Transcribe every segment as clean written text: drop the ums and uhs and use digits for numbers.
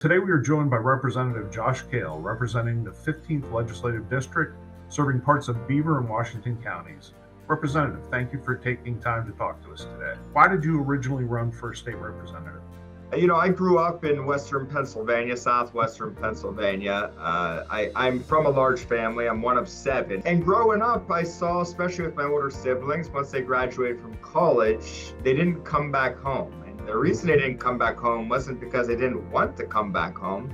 Today we are joined by Representative Josh Kail, representing the 15th Legislative District, serving parts of Beaver and Washington counties. Representative, thank you for taking time to talk to us today. Why did you originally run for state representative? I grew up in Western Pennsylvania, southwestern Pennsylvania. I'm from a large family. I'm one of seven. And growing up, I saw, especially with my older siblings, once they graduated from college, they didn't come back home. And the reason they didn't come back home wasn't because they didn't want to come back home.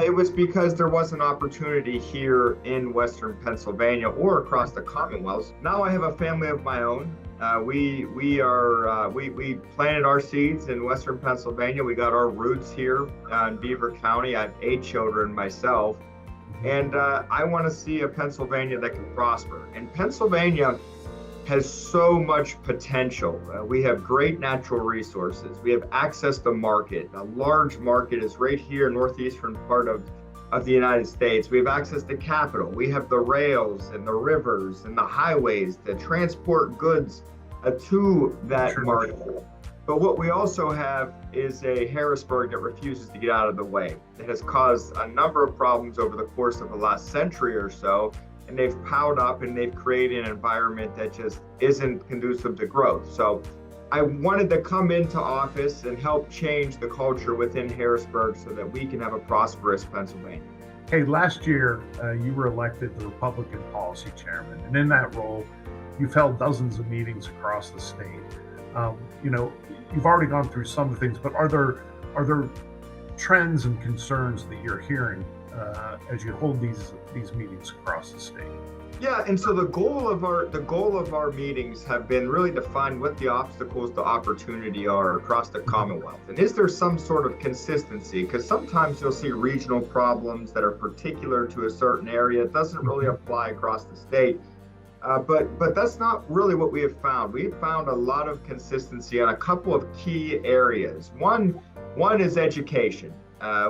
It was because there was an opportunity here in Western Pennsylvania or across the Commonwealth. Now I have a family of my own. We planted our seeds in Western Pennsylvania. We got our roots here in Beaver County. I have 8 children myself, and I want to see a Pennsylvania that can prosper. And Pennsylvania has so much potential. We have great natural resources. We have access to market. A large market is right here, northeastern part of the United States. We have access to capital. We have the rails and the rivers and the highways that transport goods to that market. But what we also have is a Harrisburg that refuses to get out of the way. It has caused a number of problems over the course of the last century or so, and they've piled up and they've created an environment that just isn't conducive to growth. So I wanted to come into office and help change the culture within Harrisburg so that we can have a prosperous Pennsylvania. Hey, last year you were elected the Republican policy chairman, and in that role, you've held dozens of meetings across the state. You've already gone through some of the things, but are there trends and concerns that you're hearing as you hold these meetings across the state? Yeah, and so the goal of our meetings have been really to find what the obstacles to opportunity are across the Commonwealth. And is there some sort of consistency? Because sometimes you'll see regional problems that are particular to a certain area. It doesn't really apply across the state. But that's not really what we have found. We've found a lot of consistency on a couple of key areas. One is education.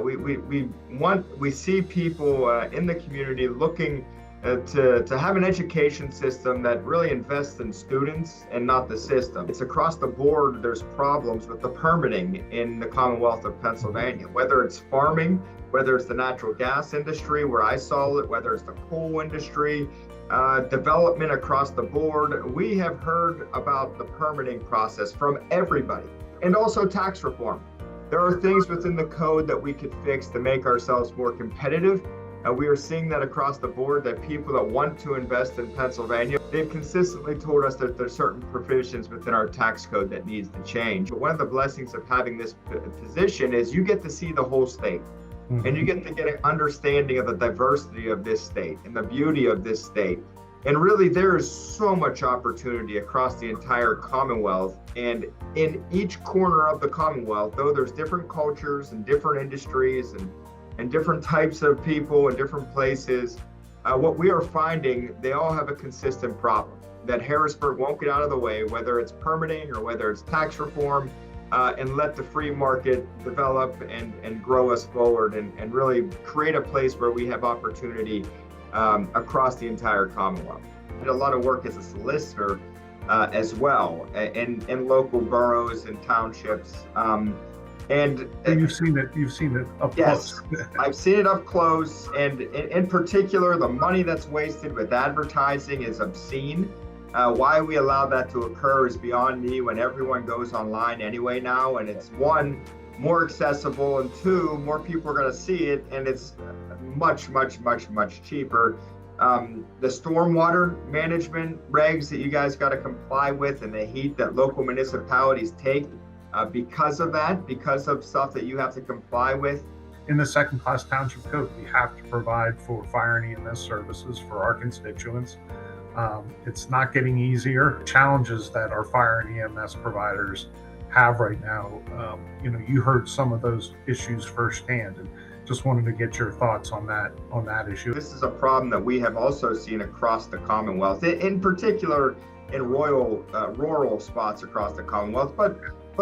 We see people in the community looking to have an education system that really invests in students and not the system. It's across the board. There's problems with the permitting in the Commonwealth of Pennsylvania, whether it's farming, whether it's the natural gas industry where I saw it, whether it's the coal industry, development across the board. We have heard about the permitting process from everybody, and also tax reform. There are things within the code that we could fix to make ourselves more competitive. We are seeing that across the board, that people that want to invest in Pennsylvania, they've consistently told us that there's certain provisions within our tax code that needs to change. But one of the blessings of having this position is you get to see the whole state. And you get to get an understanding of the diversity of this state and the beauty of this state. And really, there is so much opportunity across the entire Commonwealth. And in each corner of the Commonwealth, though there's different cultures and different industries and different types of people and different places, what we are finding, they all have a consistent problem that Harrisburg won't get out of the way, whether it's permitting or whether it's tax reform. And let the free market develop and grow us forward and really create a place where we have opportunity across the entire Commonwealth. I did a lot of work as a solicitor as well in local boroughs and townships. And you've seen it up yes, close. I've seen it up close, and in particular, the money that's wasted with advertising is obscene. Why we allow that to occur is beyond me when everyone goes online anyway now, and it's one, more accessible, and two, more people are going to see it, and it's much, much, much, much cheaper. The stormwater management regs that you guys got to comply with and the heat that local municipalities take because of that, because of stuff that you have to comply with. In the second-class township code, we have to provide for fire and EMS services for our constituents. It's not getting easier. Challenges that our fire and EMS providers have right now, you heard some of those issues firsthand, and just wanted to get your thoughts on that issue. This is a problem that we have also seen across the Commonwealth, in particular in rural spots across the Commonwealth, but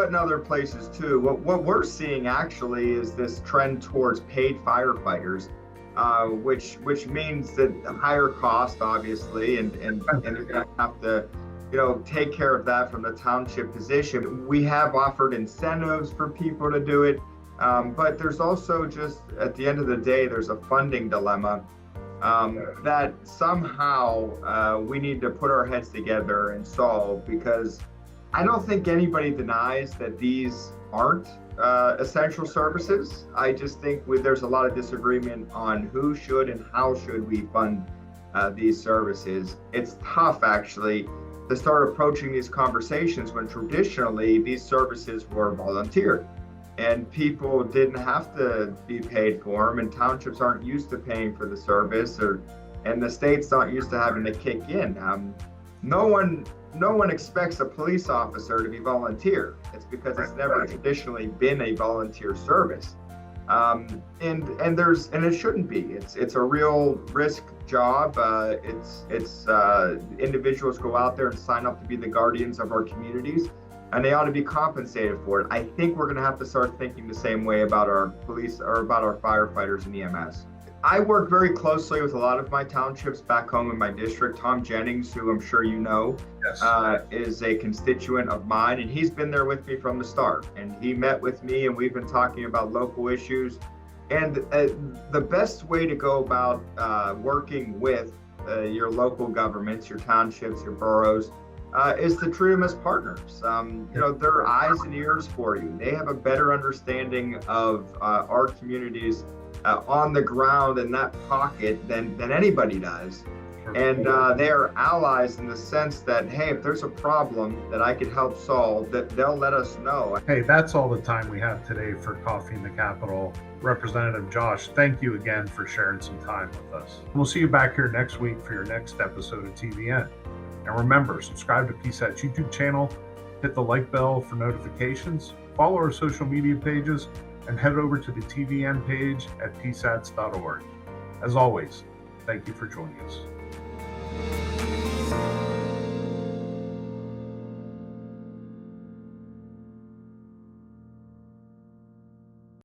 in other places too. What we're seeing actually is this trend towards paid firefighters. Which means that higher cost, obviously, and they're going to have to, take care of that from the township position. We have offered incentives for people to do it. But there's also just at the end of the day, there's a funding dilemma that somehow we need to put our heads together and solve, because I don't think anybody denies that these aren't essential services. I just think there's a lot of disagreement on who should and how should we fund these services. It's tough actually to start approaching these conversations when traditionally these services were volunteer and people didn't have to be paid for them, and townships aren't used to paying for the service, and the state's not used to having to kick in. No one expects a police officer to be volunteer. It's because it's never traditionally been a volunteer service, and it shouldn't be. It's a real risk job. Individuals go out there and sign up to be the guardians of our communities, and they ought to be compensated for it. I think we're going to have to start thinking the same way about our police or about our firefighters and EMS. I work very closely with a lot of my townships back home in my district. Tom Jennings, who I'm sure you know, Yes. is a constituent of mine, and he's been there with me from the start. And he met with me, and we've been talking about local issues. And the best way to go about working with your local governments, your townships, your boroughs, is to treat them as partners. They're eyes and ears for you. They have a better understanding of our communities on the ground in that pocket than anybody does. And they are allies in the sense that, hey, if there's a problem that I could help solve, that they'll let us know. Hey, that's all the time we have today for Coffee in the Capitol. Representative Josh, thank you again for sharing some time with us. We'll see you back here next week for your next episode of TVN. And remember, subscribe to PSATS YouTube channel, hit the like bell for notifications, follow our social media pages, and head over to the TVN page at psats.org. As always, thank you for joining us.